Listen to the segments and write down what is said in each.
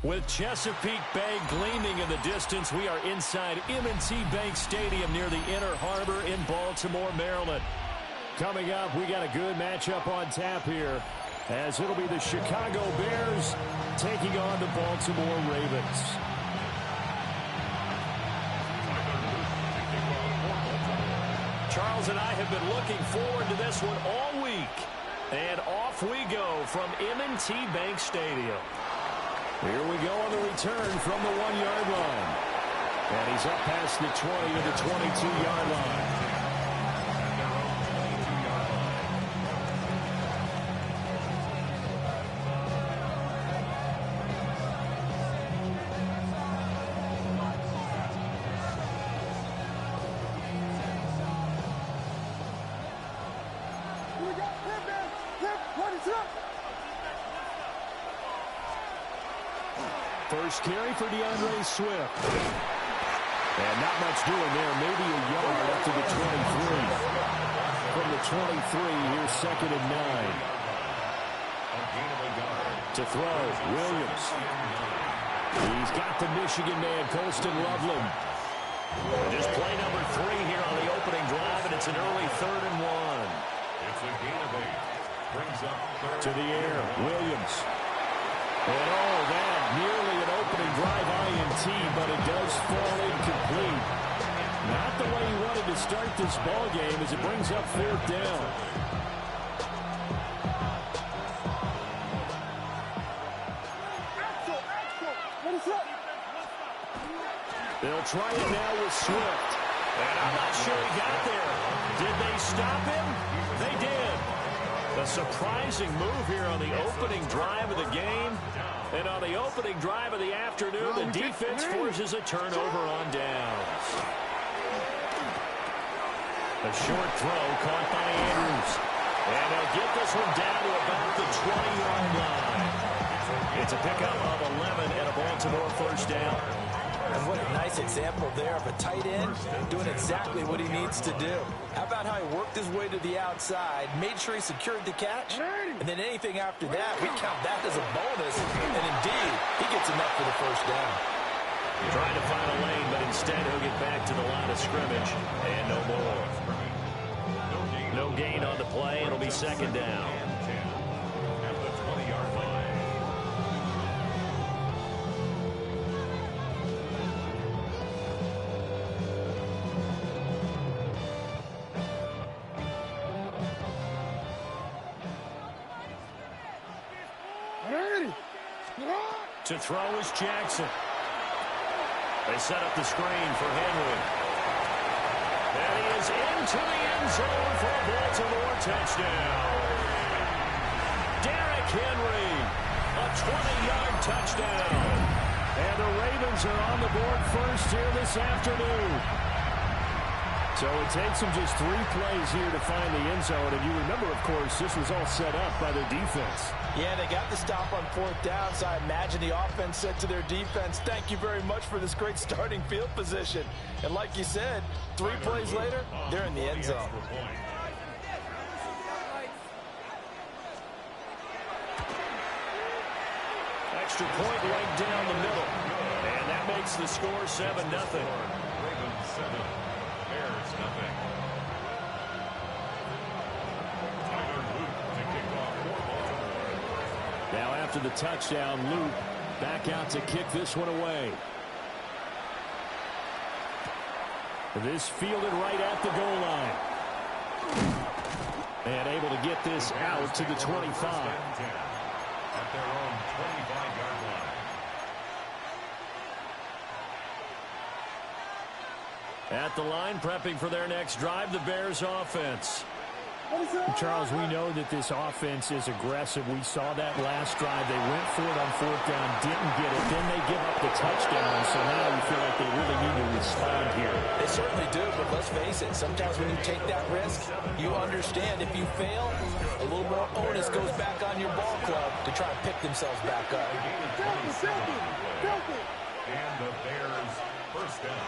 With Chesapeake Bay gleaming in the distance, we are inside M&T Bank Stadium near the Inner Harbor in Baltimore, Maryland. Coming up, we got a good matchup on tap here, as it'll be the Chicago Bears taking on the Baltimore Ravens. Charles and I have been looking forward to this one all week. And off we go from M&T Bank Stadium. Here we go on the return from the 1-yard line. And he's up past the 20 to the 22-yard line. First carry for DeAndre Swift. And not much doing there. Maybe a yard up to the 23. From the 23, here's 2nd and 9. To throw, Williams. He's got the Michigan man, Colston Loveland. Just play number 3 here on the opening drive, and it's an early 3rd and 1. It's a gain of 8. Brings up to the air, Williams. And oh, that nearly an opening drive INT, but it does fall incomplete. Not the way he wanted to start this ball game as it brings up 4th down. They'll try it now with Swift. And I'm not sure he got there. Did they stop him? They did. A surprising move here on the opening drive of the game. And on the opening drive of the afternoon, the defense forces a turnover on downs. A short throw caught by Andrews. And they'll get this one down to about the 20-yard line. It's a pickup of 11 and a Baltimore first down. And what a nice example there of a tight end doing exactly what he needs to do. How about how he worked his way to the outside, made sure he secured the catch, and then anything after that, we count that as a bonus. And indeed, he gets enough for the first down. Trying to find a lane, but instead he'll get back to the line of scrimmage, and no more. No gain on the play. It'll be 2nd down. At the 20-yard line. To throw is Jackson. They set up the screen for Henry. And he is into the end zone for a Baltimore touchdown. Derrick Henry, a 20-yard touchdown. And the Ravens are on the board first here this afternoon. So it takes them just 3 plays here to find the end zone. And you remember, of course, this was all set up by their defense. Yeah, they got the stop on 4th down, so I imagine the offense said to their defense, thank you very much for this great starting field position. And like you said, 3 plays later, they're in the end zone. Extra point right down the middle. And that makes the score 7-0. Ravens 7, Bears nothing. Now after the touchdown, Luke back out to kick this one away. This fielded right at the goal line. And able to get this out to the 25. At their own 25-yard line. At the line, prepping for their next drive, the Bears offense. Charles, we know that this offense is aggressive. We saw that last drive. They went for it on 4th down, didn't get it. Then they give up the touchdown. So now you feel like they really need to respond here. They certainly do, but let's face it. Sometimes when you take that risk, you understand if you fail, a little more onus goes back on your ball club to try and pick themselves back up. And the Bears first down.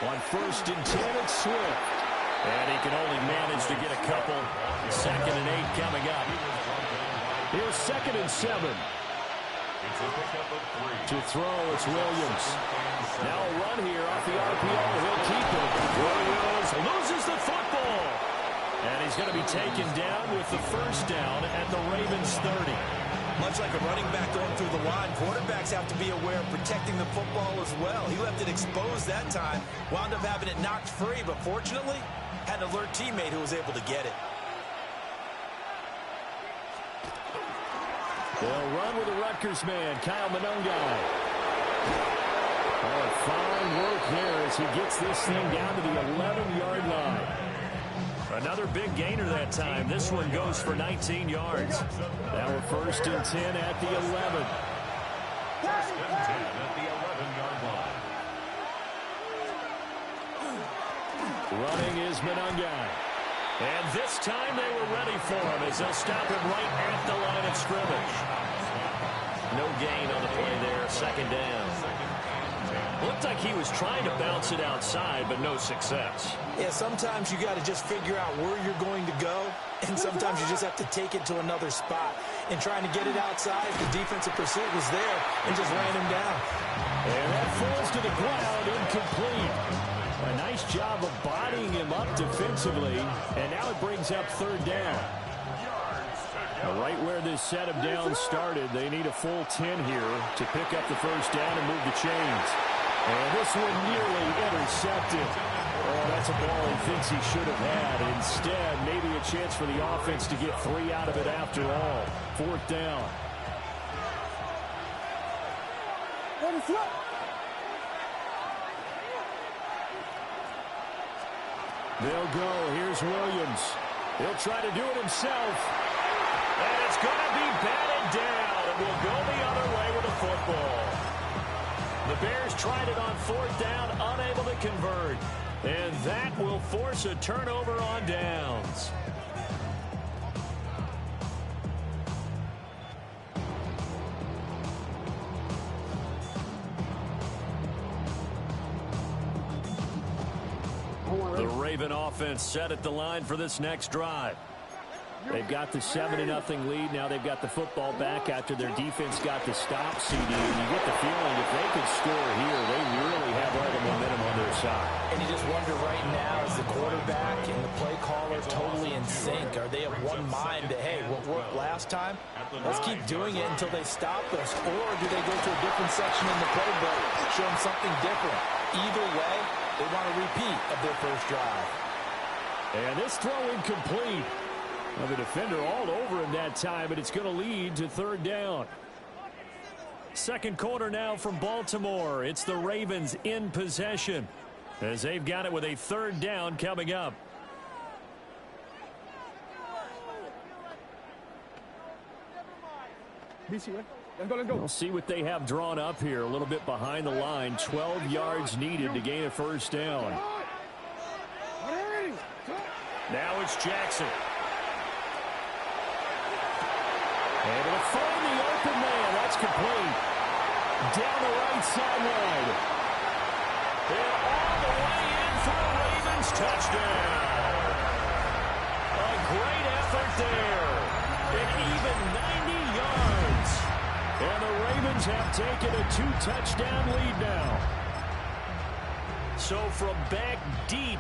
On 1st and 10, it's Swift. And he can only manage to get a couple. 2nd and 8 coming up. Here's 2nd and 7. It's a pickup of 3. To throw, it's Williams. Now a run here off the RPO. He'll keep it. Williams loses the football. And he's going to be taken down with the first down at the Ravens 30. Much like a running back going through the line, quarterbacks have to be aware of protecting the football as well. He left it exposed that time, wound up having it knocked free, but fortunately, had an alert teammate who was able to get it. They'll run with the Rutgers man, Kyle Monongai. Oh, fine work there as he gets this thing down to the 11-yard line. Another big gainer that time. This one goes for 19 yards. Now we're first and 10 at the 11. First and 10 at the 11-yard line. Running is Monongai. And this time they were ready for him as they'll stop him right at the line of scrimmage. No gain on the play there. Second down. Looked like he was trying to bounce it outside, but no success. Yeah, sometimes you got to just figure out where you're going to go, and sometimes you just have to take it to another spot. And trying to get it outside, the defensive pursuit was there and just ran him down. And that falls to the ground, incomplete. A nice job of bodying him up defensively, and now it brings up third down. Right where this set of downs started, they need a full 10 here to pick up the first down and move the chains. And this one nearly intercepted. Oh, that's a ball he thinks he should have had. Instead, maybe a chance for the offense to get 3 out of it after all. Fourth down. They'll go. Here's Williams. He'll try to do it himself. And it's going to be batted down. It will go the other way with the football. The Bears tried it on fourth down, unable to convert. And that will force a turnover on downs. The Raven offense set at the line for this next drive. They've got the 7-0 lead. Now they've got the football back after their defense got the stop, CD. And you get the feeling if they could score here, they really have all the momentum on their side. And you just wonder right now, is the quarterback and the play caller totally in sync? Are they of one mind that, hey, what worked last time, let's keep doing it until they stop us? Or do they go to a different section in the playbook, show them something different? Either way, they want a repeat of their first drive. And this throw incomplete. Well, the defender all over him that time, but it's going to lead to third down. Second quarter now from Baltimore. It's the Ravens in possession as they've got it with a third down coming up. We'll see what they have drawn up here. A little bit behind the line. 12 yards needed to gain a first down. Now it's Jackson. Able to find the open man. That's complete. Down the right sideline. And all the way in for a Ravens touchdown. A great effort there. And even 90 yards. And the Ravens have taken a 2-touchdown lead now. So from back deep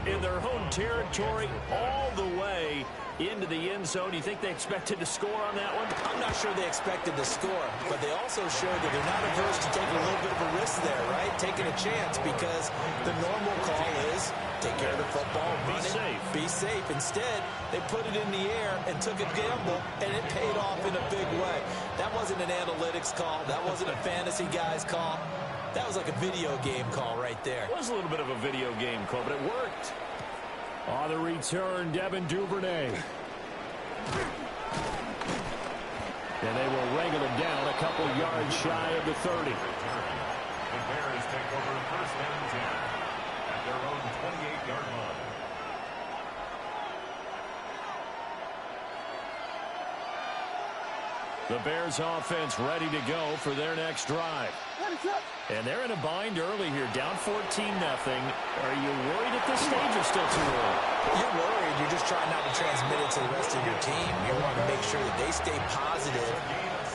in their home territory, all the way into the end zone. You think they expected to score on that one? I'm not sure they expected to score, but they also showed that they're not averse to taking a little bit of a risk there, right? Taking a chance, because the normal call is take care of the football, run it, be safe. Instead, they put it in the air and took a gamble, and it paid off in a big way. That wasn't an analytics call. That wasn't a fantasy guy's call. That was like a video game call right there. It was a little bit of a video game call, but it worked. On the return, Devin Duvernay. And they will wrangle him down a couple yards shy of the 30. The Bears take over first and 10 at their own 28-yard line. The Bears offense ready to go for their next drive. And they're in a bind early here, down 14-0. Are you worried at this stage or still too early? You're worried. You're just trying not to transmit it to the rest of your team. You want to make sure that they stay positive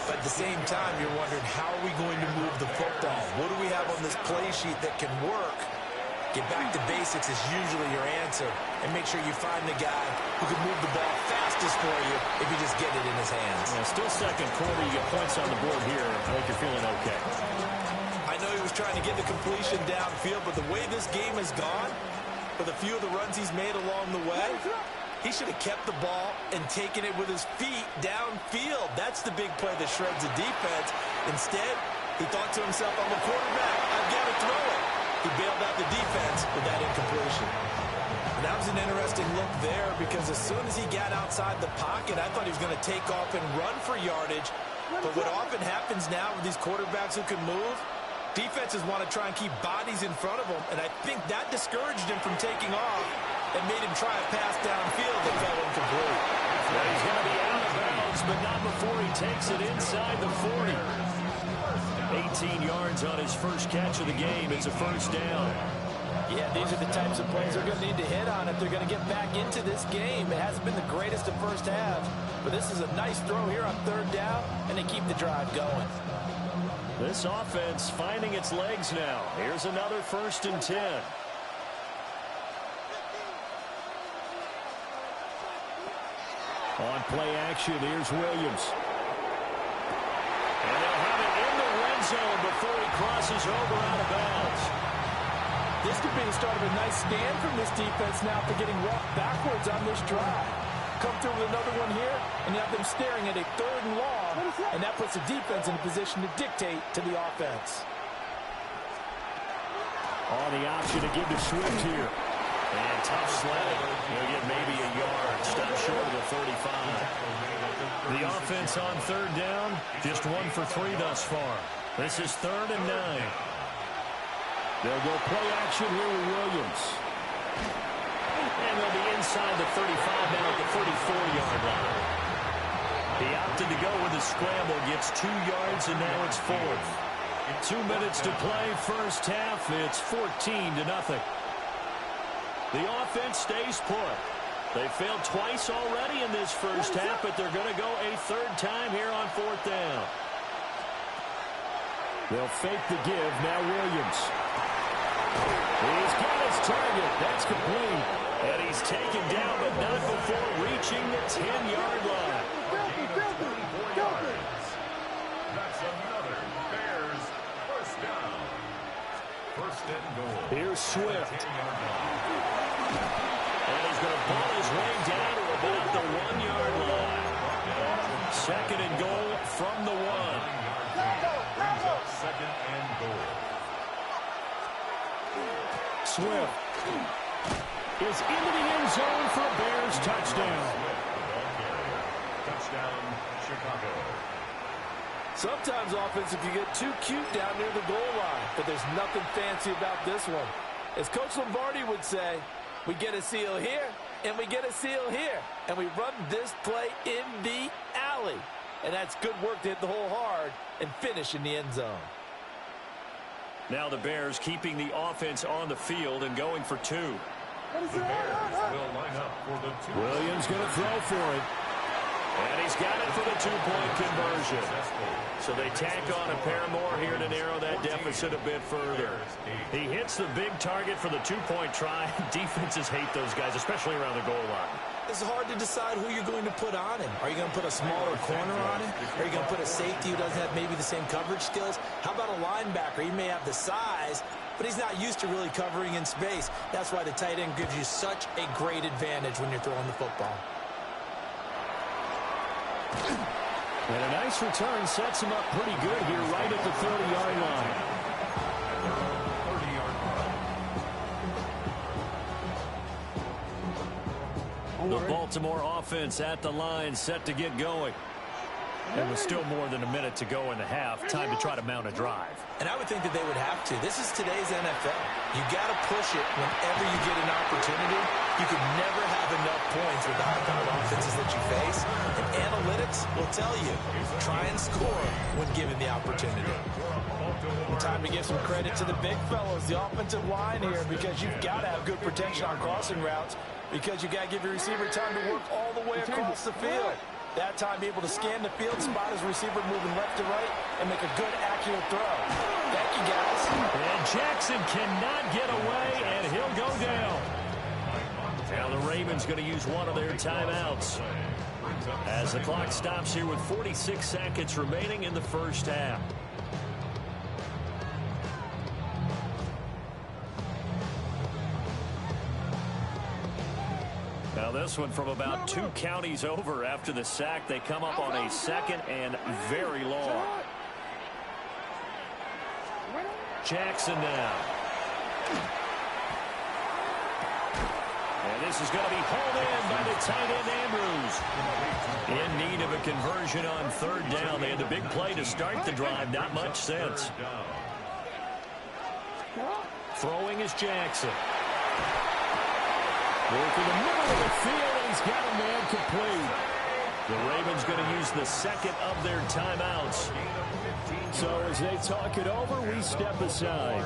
But at the same time, you're wondering, how are we going to move the football? What do we have on this play sheet that can work? Get back to basics is usually your answer. And make sure you find the guy who can move the ball fastest for you if you just get it in his hands. Yeah, still second quarter. You get points on the board here. I think you're feeling okay. I know he was trying to get the completion downfield, but the way this game has gone, with a few of the runs he's made along the way, he should have kept the ball and taken it with his feet downfield. That's the big play that shreds the defense. Instead, he thought to himself, I'm a quarterback, I've got to throw it. He bailed out the defense with that incompletion. And that was an interesting look there, because as soon as he got outside the pocket, I thought he was going to take off and run for yardage. But what often happens now with these quarterbacks who can move, defenses want to try and keep bodies in front of them, and I think that discouraged him from taking off and made him try a pass downfield that fell incomplete. Well, he's going to be out of bounds, but not before he takes it inside the 40. 18 yards on his first catch of the game. It's a first down. Yeah, these are the types of plays they're going to need to hit on if they're going to get back into this game. It hasn't been the greatest of first halves, but this is a nice throw here on third down, and they keep the drive going. This offense finding its legs now. Here's another 1st and 10. On play action, here's Williams. And they'll have it in the red zone before he crosses over out of bounds. This could be the start of a nice stand from this defense now for getting walked backwards on this drive. Come through with another one here, and you have them staring at a 3rd and long, and that puts the defense in a position to dictate to the offense. On the option to give to Swift here. And tough sledding. He'll get maybe a yard. Stop short of the 35. The offense on 3rd down, just 1 for 3 thus far. This is 3rd and 9. They'll go play action here with Williams. And they'll be inside the 35 now at the 34-yard line. He opted to go with a scramble, gets 2 yards, and now it's 4th. 2 minutes to play, first half. It's 14-0. The offense stays put. They failed twice already in this first half, but they're going to go a 3rd time here on 4th down. They'll fake the give. Now Williams. He's got his target. That's complete. And he's taken down, but not before reaching the 10-yard line. That's another Bears first down. 1st and goal. Here's Swift. And he's going to pull his way down to about the 1-yard line. 2nd and goal from the 1. Brings up 2nd and goal. Swift is into the end zone for a Bears touchdown. Touchdown, Chicago. Sometimes offense, if you get too cute down near the goal line, but there's nothing fancy about this one. As Coach Lombardi would say, we get a seal here, and we get a seal here, and we run this play in the alley. And that's good work to hit the hole hard and finish in the end zone. Now the Bears keeping the offense on the field and going for 2. The Bears will line up for the 2. Williams going to throw for it. And he's got it for the 2-point conversion. So they tack on a pair more here to narrow that deficit a bit further. He hits the big target for the 2-point try. Defenses hate those guys, especially around the goal line. It's hard to decide who you're going to put on him. Are you going to put a smaller corner on him? Are you going to put a safety who doesn't have maybe the same coverage skills? How about a linebacker? He may have the size, but he's not used to really covering in space. That's why the tight end gives you such a great advantage when you're throwing the football. And a nice return sets him up pretty good here right at the 30-yard line. 30-yard line. The Baltimore offense at the line, set to get going. And with still more than a minute to go in the half, time to try to mount a drive. And I would think that they would have to. This is today's NFL. You got to push it whenever you get an opportunity. You can never have enough points with the high-powered offenses that you face. And analytics will tell you, try and score when given the opportunity. And time to give some credit to the big fellows, the offensive line here, because you've got to have good protection on crossing routes, because you got to give your receiver time to work all the way across the field. That time able to scan the field, spot his receiver moving left to right, and make a good, accurate throw. Thank you, guys. And Jackson cannot get away, and he'll go down. Now the Ravens going to use one of their timeouts as the clock stops here with 46 seconds remaining in the first half. Now this one from about 2 counties over after the sack. They come up on a second and very long. Jackson now. And this is going to be hauled in by the tight end Andrews. In need of a conversion on third down. They had the big play to start the drive. Not much sense. Throwing is Jackson. Working the middle of the field, and he's got a man complete. The Ravens going to use the second of their timeouts. So as they talk it over, we step aside.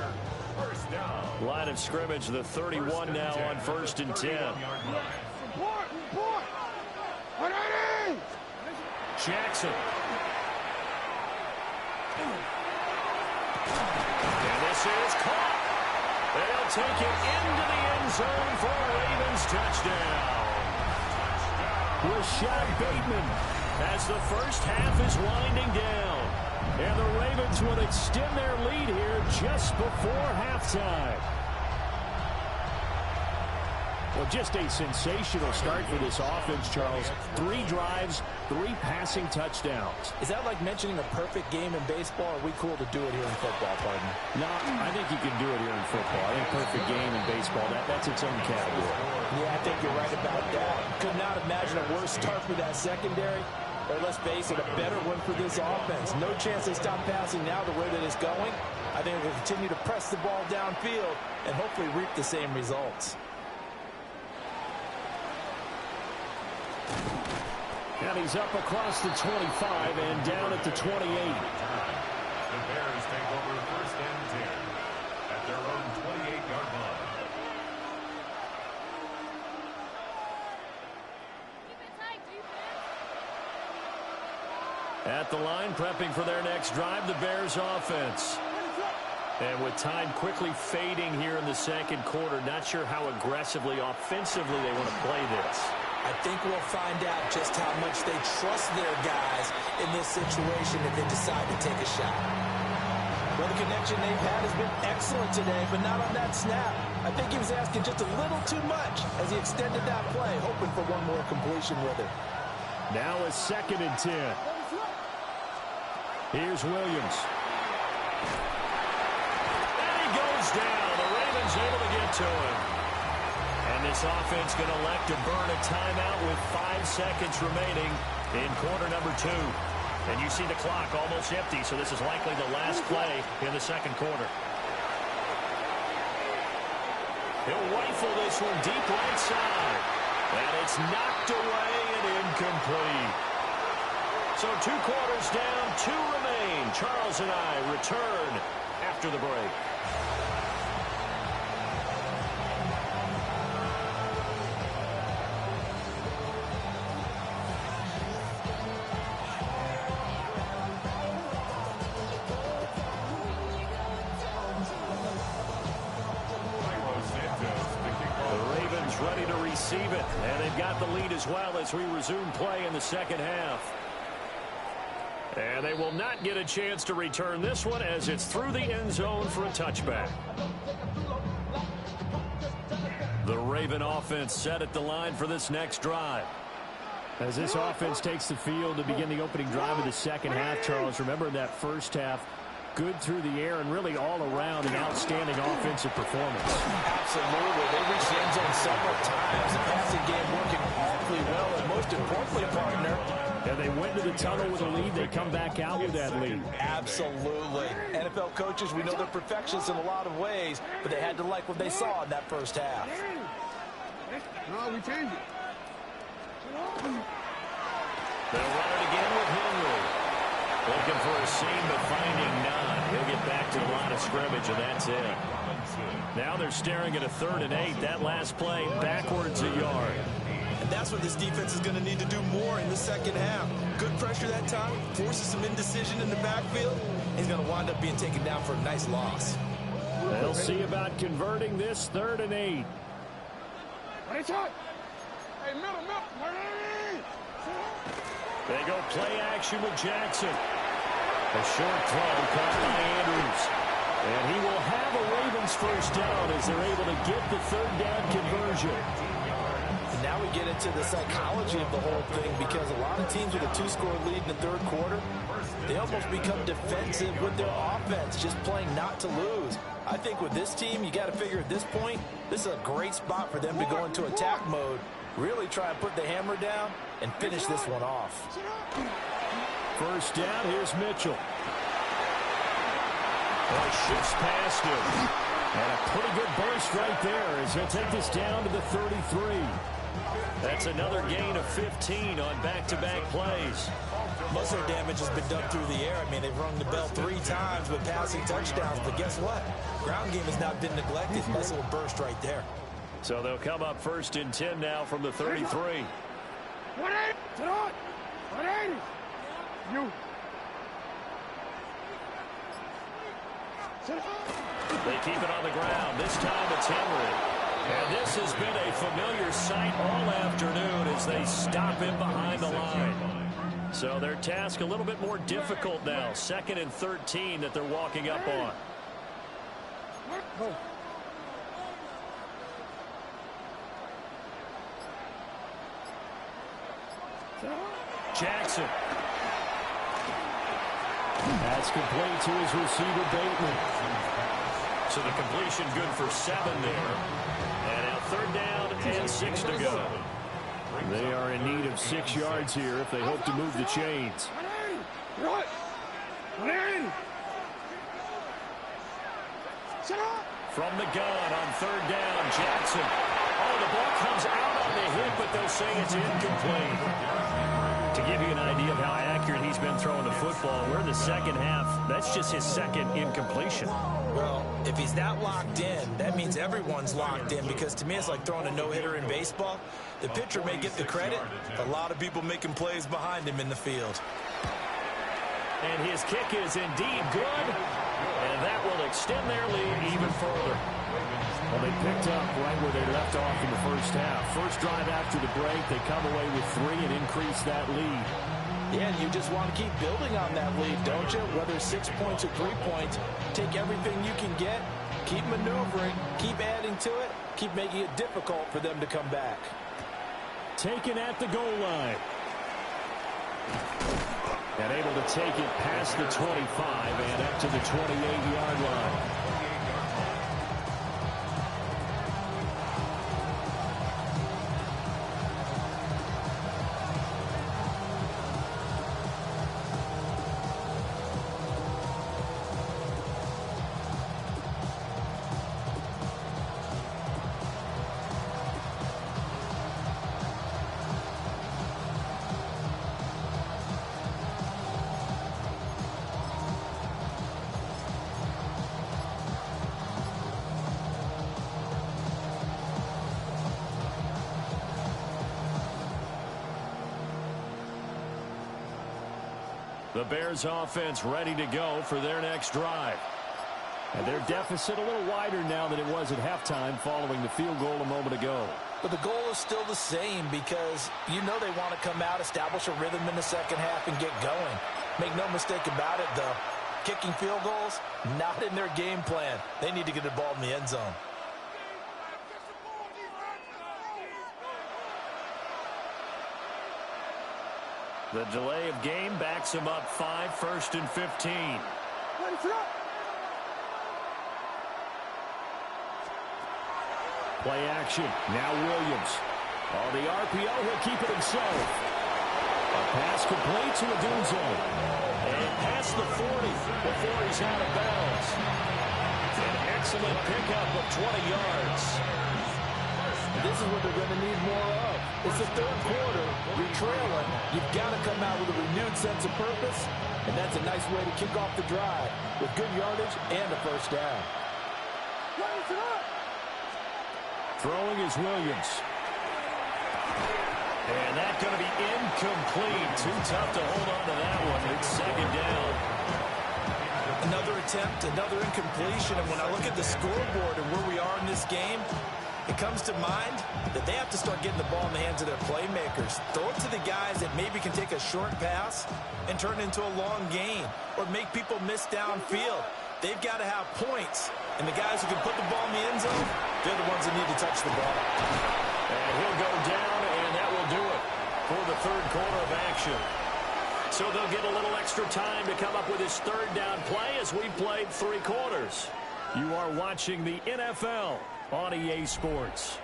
Line of scrimmage, the 31 now on 1st and 10. Jackson. And this is caught. They'll take it into the end zone for a Ravens touchdown. Rashad Bateman as the first half is winding down. And the Ravens will extend their lead here just before halftime. Well, just a sensational start for this offense, Charles. 3 drives, 3 passing touchdowns. Is that like mentioning a perfect game in baseball? Or are we cool to do it here in football, partner? No, I think you can do it here in football. I think perfect game in baseball, that's its own category. Yeah, I think you're right about that. Could not imagine a worse start for that secondary. Or let's face it, a better one for this offense. No chance they stop passing now the way that it's going. I think they'll continue to press the ball downfield and hopefully reap the same results. And he's up across the 25 and down at the 28. The Bears take over 1st and 10 at their own 28-yard line. At the line, prepping for their next drive, the Bears offense. And with time quickly fading here in the second quarter, not sure how aggressively, offensively they want to play this. I think we'll find out just how much they trust their guys in this situation if they decide to take a shot. Well, the connection they've had has been excellent today, but not on that snap. I think he was asking just a little too much as he extended that play, hoping for one more completion with it. Now a 2nd and 10. Here's Williams. And he goes down. The Ravens able to get to him. And this offense going to elect to burn a timeout with 5 seconds remaining in quarter number 2. And you see the clock almost empty, so this is likely the last play in the second quarter. He'll rifle this one deep right side. And it's knocked away and incomplete. So 2 quarters down, 2 remain. Charles and I return after the break. Ready to receive it, and they've got the lead as well as we resume play in the second half. And they will not get a chance to return this one as it's through the end zone for a touchback. The Raven offense set at the line for this next drive. As this offense takes the field to begin the opening drive of the second half, Charles, remember that first half, good through the air and really all around an outstanding offensive performance. Absolutely. They reached the end zone several times. The passing game working awfully well, and most importantly, partner. And they went to the tunnel with a lead. They come back out with that lead. Absolutely. NFL coaches, we know they're perfectionists in a lot of ways, but they had to like what they saw in that first half. No, we changed it. They'll run it again with Henry. Looking for a seam, but finding none. He'll get back to the line of scrimmage, and that's it. Now they're staring at a 3rd and 8. That last play backwards a yard. And that that's what this defense is going to need to do more in the second half. Good pressure that time, forces some indecision in the backfield. He's going to wind up being taken down for a nice loss. They'll see about converting this 3rd and 8. Hey, middle. They go play action with Jackson. A short throw caught by Andrews. And he will have a Ravens first down as they're able to get the 3rd down conversion. And now we get into the psychology of the whole thing, because a lot of teams with a 2-score lead in the 3rd quarter, they almost become defensive with their offense, just playing not to lose. I think with this team, you got to figure at this point, this is a great spot for them to go into attack mode, really try and put the hammer down and finish this one off. First down, here's Mitchell. Shifts past him. And a pretty good burst right there as he'll take this down to the 33. That's another gain of 15 on back-to-back plays. Most of their damage has been done through the air. I mean, they've rung the bell 3 times with passing touchdowns. But guess what? Ground game has not been neglected. Nice little burst right there. So they'll come up 1st and 10 now from the 33. They keep it on the ground. This time it's Henry. And this has been a familiar sight all afternoon as they stop him behind the line. So their task a little bit more difficult now. 2nd and 13 that they're walking up on. Jackson. That's complete to his receiver, Bateman. So the completion good for 7 there. And now 3rd down and 6 to go. They are in need of 6 yards here if they hope to move the chains. From the gun on 3rd down, Jackson. Oh, the ball comes out on the hit, but they'll say it's incomplete. To give you an idea of how accurate he's been throwing the football, we're in the second half. That's just his 2nd incompletion. Well, if he's that locked in, that means everyone's locked in, because to me it's like throwing a no-hitter in baseball. The pitcher may get the credit. A lot of people making plays behind him in the field. And his kick is indeed good, and that will extend their lead even further. Well, they picked up right where they left off in the first half. First drive after the break, they come away with 3 and increase that lead. Yeah, and you just want to keep building on that lead, don't you? Whether 6 points or 3 points, take everything you can get, keep maneuvering, keep adding to it, keep making it difficult for them to come back. Taken at the goal line. And able to take it past the 25 and up to the 28-yard line. The Bears offense ready to go for their next drive. And their deficit a little wider now than it was at halftime following the field goal a moment ago. But the goal is still the same, because you know they want to come out, establish a rhythm in the second half, and get going. Make no mistake about it, though. Kicking field goals, not in their game plan. They need to get the ball in the end zone. The delay of game backs him up 5, 1st and 15. Play action. Now Williams. On the RPO, he'll keep it himself. A pass complete to Adunzo. And past the 40 before he's out of bounds. An excellent pickup of 20 yards. This is what they're going to need more of. It's the 3rd quarter. You're trailing. You've got to come out with a renewed sense of purpose, and that's a nice way to kick off the drive with good yardage and a first down. Throwing is Williams. And that's going to be incomplete. Too tough to hold on to that one. It's second down. Another attempt, another incompletion. And when I look at the scoreboard and where we are in this game, it comes to mind that they have to start getting the ball in the hands of their playmakers. Throw it to the guys that maybe can take a short pass and turn it into a long gain or make people miss downfield. They've got to have points. And the guys who can put the ball in the end zone, they're the ones that need to touch the ball. And he'll go down, and that will do it for the third quarter of action. So they'll get a little extra time to come up with his third down play as we played 3 quarters. You are watching the NFL on EA Sports.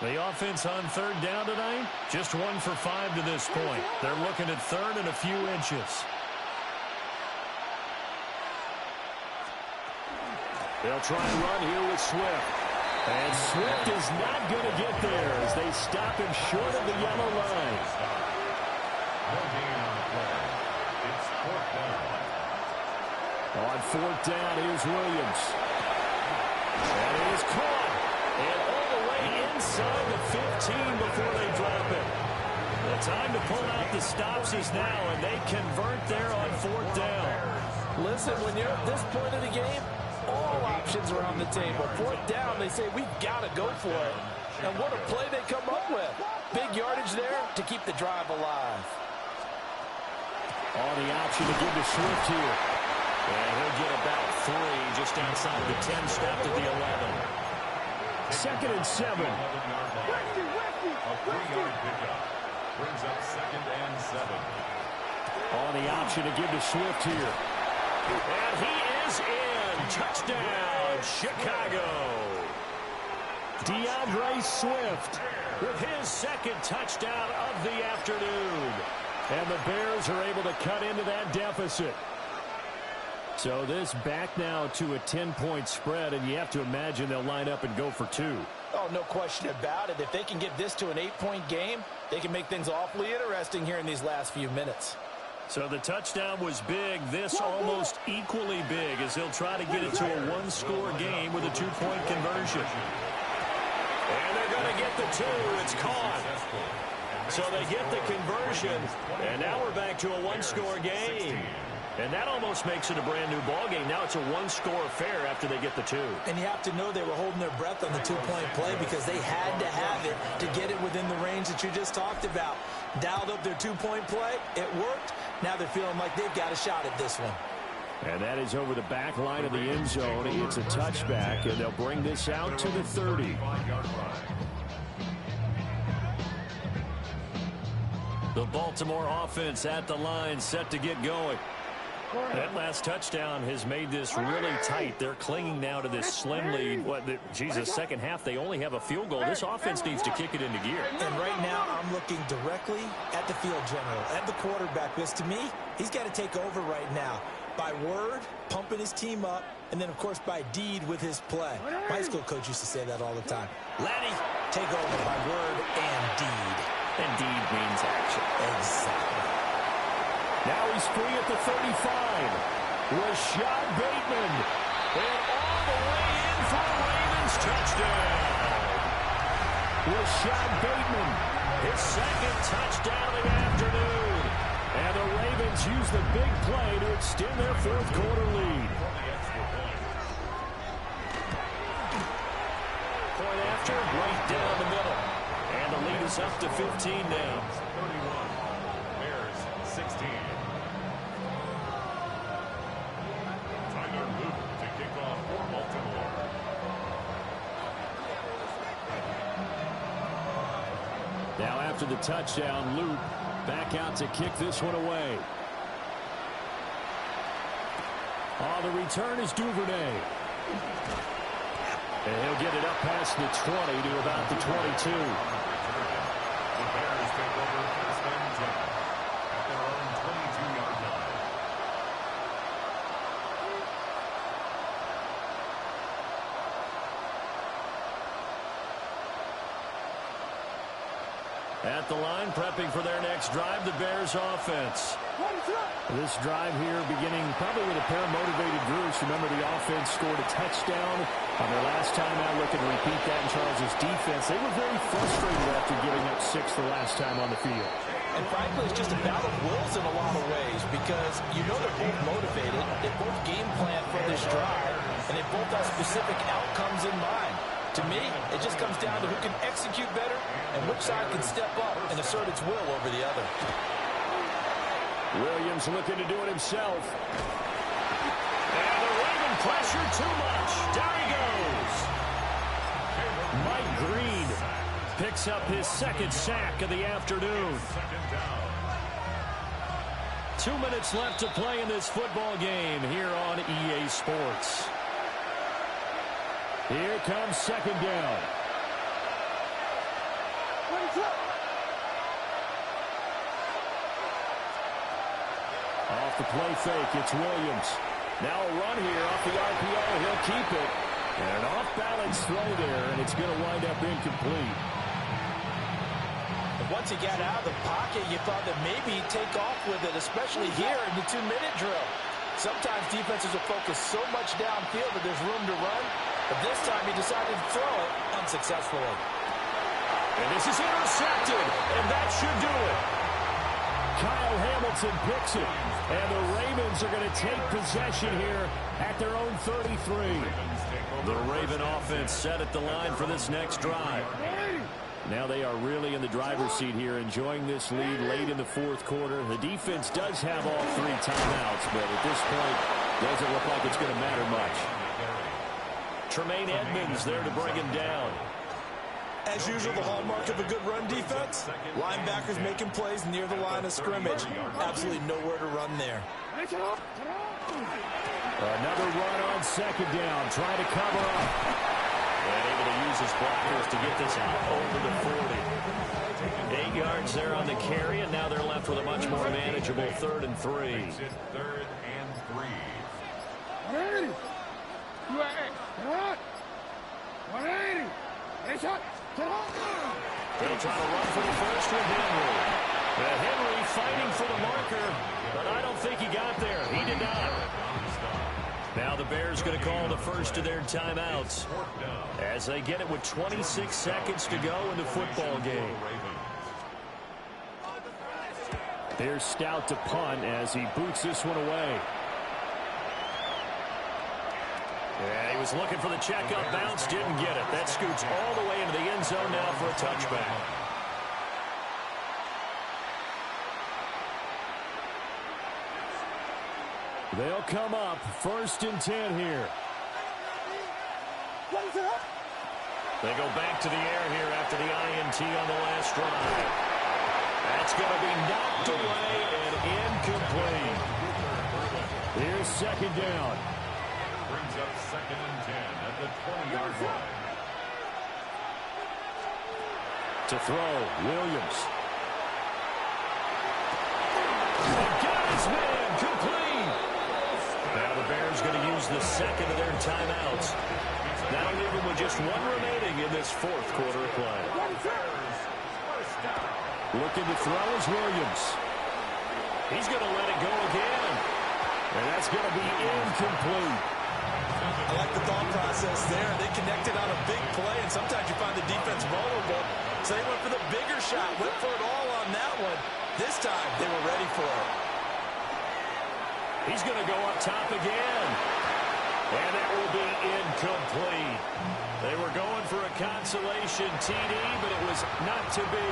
The offense on third down tonight, just 1 for 5 to this point. They're looking at third and a few inches. They'll try and run here with Swift. And Swift is not going to get there as they stop him short of the yellow line. No gain on the play. It's 4th down. On 4th down, here's Williams. And it is caught. And all the way inside the 15 before they drop it. The time to pull out the stops is now, and they convert there on 4th down. Listen, when you're at this point of the game, all options are on the table. 4th down, they say, we've got to go for it. And what a play they come up with. Big yardage there to keep the drive alive. On the option to give to Swift here. And he'll get about 3 just outside the 10, stopped at the 11. 2nd and 7. 11-yard line. A 3-yard pickup. Brings up 2nd and 7. On the option to give to Swift here. And he is in. Touchdown, Chicago. DeAndre Swift with his 2nd touchdown of the afternoon. And the Bears are able to cut into that deficit. So this back now to a 10-point spread, and you have to imagine they'll line up and go for 2. Oh, no question about it. If they can get this to an 8-point game, they can make things awfully interesting here in these last few minutes. So the touchdown was big. This almost equally big as they'll try to get it to a 1-score game with a 2-point conversion. And they're going to get the 2. It's caught. So they get the conversion, and now we're back to a 1-score game. And that almost makes it a brand-new ball game. Now it's a 1-score affair after they get the 2. And you have to know they were holding their breath on the 2-point play because they had to have it to get it within the range that you just talked about. Dialed up their 2-point play. It worked. Now they're feeling like they've got a shot at this one. And that is over the back line of the end zone. It's a touchback, and they'll bring this out to the 30. The Baltimore offense at the line, set to get going. That last touchdown has made this really tight. They're clinging now to this slim lead. Jesus, second half, they only have a field goal. This offense needs to kick it into gear. And right now, I'm looking directly at the field general, at the quarterback, because to me, he's got to take over right now. By word, pumping his team up, and then, of course, by deed with his play. My high school coach used to say that all the time. Laddie, take over by word and deed. And deed means action. Exactly. Now he's free at the 35. Rashad Bateman. And all the way in for a Ravens touchdown. Rashad Bateman, his 2nd touchdown of the afternoon. And the Ravens use the big play to extend their 4th quarter lead. Point after, right down the middle. And the lead is up to 15 now. 31. Bears 16. To kick off for Baltimore. Now after the touchdown, Luke back out to kick this one away. The return is Duvernay. And he'll get it up past the 20 to about the 22. The Bears take over 1st and 10 at their own 22-yard line. At the line, prepping for their next drive, the Bears offense. This drive here beginning probably with a pair of motivated groups. Remember, the offense scored a touchdown on their last time out. Looking to repeat that in Charles' defense. They were very frustrated after giving up 6 the last time on the field. And frankly, it's just a battle of wills in a lot of ways because you know they're both motivated. They both game plan for this drive, and they both have specific outcomes in mind. To me, it just comes down to who can execute better and which side can step up and assert its will over the other. Williams looking to do it himself. And the Raven pressure too much. Down he goes. Mike Green picks up his second sack of the afternoon. 2 minutes left to play in this football game here on EA Sports. Here comes second down. Off the play fake, it's Williams. Now a run here off the RPO. He'll keep it. And an off-balance throw there, and it's going to wind up incomplete. Once he got out of the pocket, you thought that maybe he'd take off with it, especially here in the 2-minute drill. Sometimes defenses will focus so much downfield that there's room to run, but this time he decided to throw it unsuccessfully. And this is intercepted, and that should do it. Kyle Hamilton picks it, and the Ravens are going to take possession here at their own 33. The Raven offense set at the line for this next drive. Now they are really in the driver's seat here, enjoying this lead late in the fourth quarter. The defense does have all 3 timeouts, but at this point, doesn't look like it's going to matter much. Tremaine Edmonds there to bring him down. As usual, the hallmark of a good run defense, linebackers making plays near the line of scrimmage. Absolutely nowhere to run there. Another run on second down, trying to cover up. And able to use his blockers to get this out over the 40. 8 yards there on the carry, and now they're left with a much more manageable 3rd and 3. 3rd and 3. 180. They'll try to run for the first with Henry. Henry fighting for the marker, but I don't think he got there. He did not. Now the Bears going to call the first of their timeouts as they get it with 26 seconds to go in the football game. They're stout to punt as he boots this one away. And he was looking for the check-up bounce, didn't get it. That scoots all the way into the end zone now for a touchback. They'll come up 1st and 10 here. They go back to the air here after the INT on the last drive. That's going to be knocked away and incomplete. Here's second down. Brings up 2nd and 10 at the 20-yard line. To throw, Williams. Got his man, complete. Now the Bears going to use the second of their timeouts. That'll leave them with just 1 remaining in this 4th quarter of play. Looking to throw is Williams. He's going to let it go again. And that's going to be incomplete. I like the thought process there. They connected on a big play, and sometimes you find the defense vulnerable. So they went for the bigger shot, went for it all on that one. This time, they were ready for it. He's going to go up top again. And that will be incomplete. They were going for a consolation TD, but it was not to be.